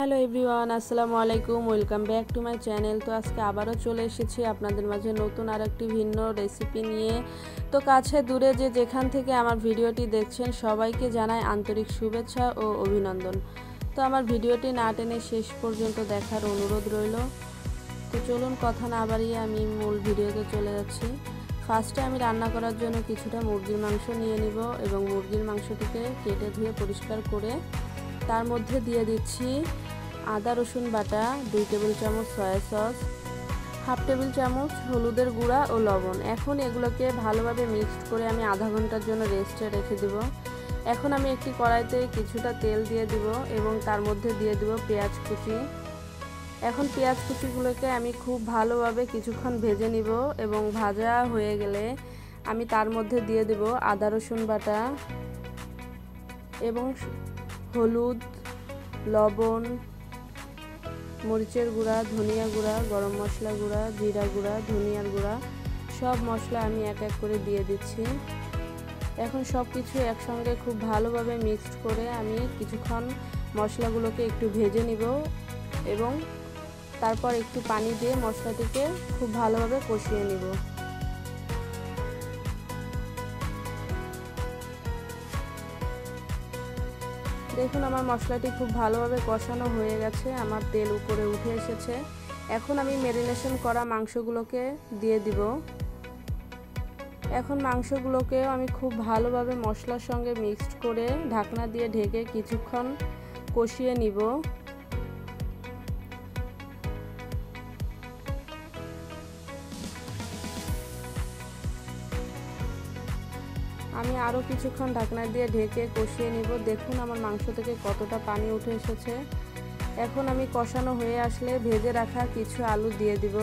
Hello everyone, আসসালামু আলাইকুম। Welcome back to my channel. তো আজকে আবারও চলে এসেছি আপনাদের মাঝে নতুন আর একটি ভিন্ন রেসিপি নিয়ে। তো কাছে দূরে যেখান থেকে আমার ভিডিওটি দেখছেন সবাইকে জানাই আন্তরিক শুভেচ্ছা ও অভিনন্দন। তো আমার ভিডিওটি না টেনে শেষ পর্যন্ত দেখার অনুরোধ রইল। তো চলুন কথা না বাড়িয়ে আমি মূল ভিডিওতে চলে যাচ্ছি। ফার্স্টে আমি রান্না করার জন্য কিছুটা মুরগির মাংস নিয়ে নিব এবং মুরগির মাংসটিকে কেটে ধুয়ে পরিষ্কার করে তার মধ্যে দিয়ে দিচ্ছি আদা রসুন বাটা, 2 টেবিল চামচ সয়া সস, হাফ টেবিল চামচ হলুদের গুঁড়া ও লবণ। এখন এগুলোকে ভালোভাবে মিক্সড করে আমি আধা ঘন্টার জন্য রেস্টে রেখে দেব। এখন আমি একটি কড়াইতে কিছুটা তেল দিয়ে দিব এবং তার মধ্যে দিয়ে দেব পেঁয়াজ কুচি। এখন পেঁয়াজ কুচিগুলোকে আমি খুব ভালোভাবে কিছুক্ষণ ভেজে নিব এবং ভাজা হয়ে গেলে আমি তার মধ্যে দিয়ে দেব আদা রসুন বাটা এবং হলুদ, লবণ, মরিচের গুঁড়া, ধনিয়া গুঁড়া, গরম মশলা গুঁড়া, জিরা গুঁড়া, ধনিয়ার গুঁড়া, সব মশলা আমি এক এক করে দিয়ে দিচ্ছি। এখন সব কিছু একসঙ্গে খুব ভালোভাবে মিক্সড করে আমি কিছুক্ষণ মশলাগুলোকে একটু ভেজে নিব এবং তারপর একটু পানি দিয়ে মশলাটিকে খুব ভালোভাবে কষিয়ে নিব। দেখুন আমার মশলাটি খুব ভালোভাবে কষানো হয়ে গেছে, আমার তেল উপরে উঠে এসেছে। এখন আমি ম্যারিনেশন করা মাংসগুলোকে দিয়ে দিব। এখন মাংসগুলোকে আমি খুব ভালোভাবে মশলার সঙ্গে মিক্সড করে ঢাকনা দিয়ে ঢেকে কিছুক্ষণ কষিয়ে নিব। আমি আরও কিছুক্ষণ ঢাকনা দিয়ে ঢেকে কষিয়ে নিব। দেখুন আমার মাংস থেকে কতটা পানি উঠে এসেছে। এখন আমি কষানো হয়ে আসলে ভেজে রাখা কিছু আলু দিয়ে দিব।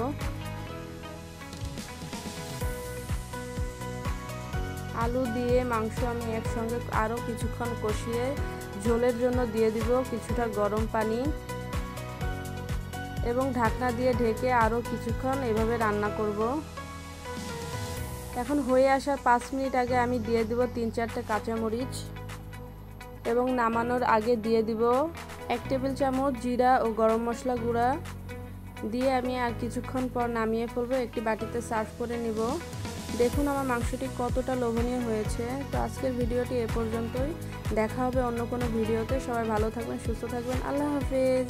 আলু দিয়ে মাংস আমি একসঙ্গে আরও কিছুক্ষণ কষিয়ে ঝোলের জন্য দিয়ে দিব কিছুটা গরম পানি এবং ঢাকনা দিয়ে ঢেকে আরও কিছুক্ষণ এভাবে রান্না করব। এখন হয়ে আসার 5 মিনিট আগে আমি দিয়ে দিব 3-4টে কাঁচামরিচ এবং নামানোর আগে দিয়ে দিব 1 টেবিল চামচ জিরা ও গরম মশলা গুঁড়া দিয়ে আমি আর কিছুক্ষণ পর নামিয়ে ফেলবো। একটি বাটিতে সার্ভ করে নিব। দেখুন আমার মাংসটি কতটা লোভনীয় হয়েছে। তো আজকের ভিডিওটি এ পর্যন্তই। দেখা হবে অন্য কোনো ভিডিওতে। সবাই ভালো থাকবেন, সুস্থ থাকবেন। আল্লাহ হাফেজ।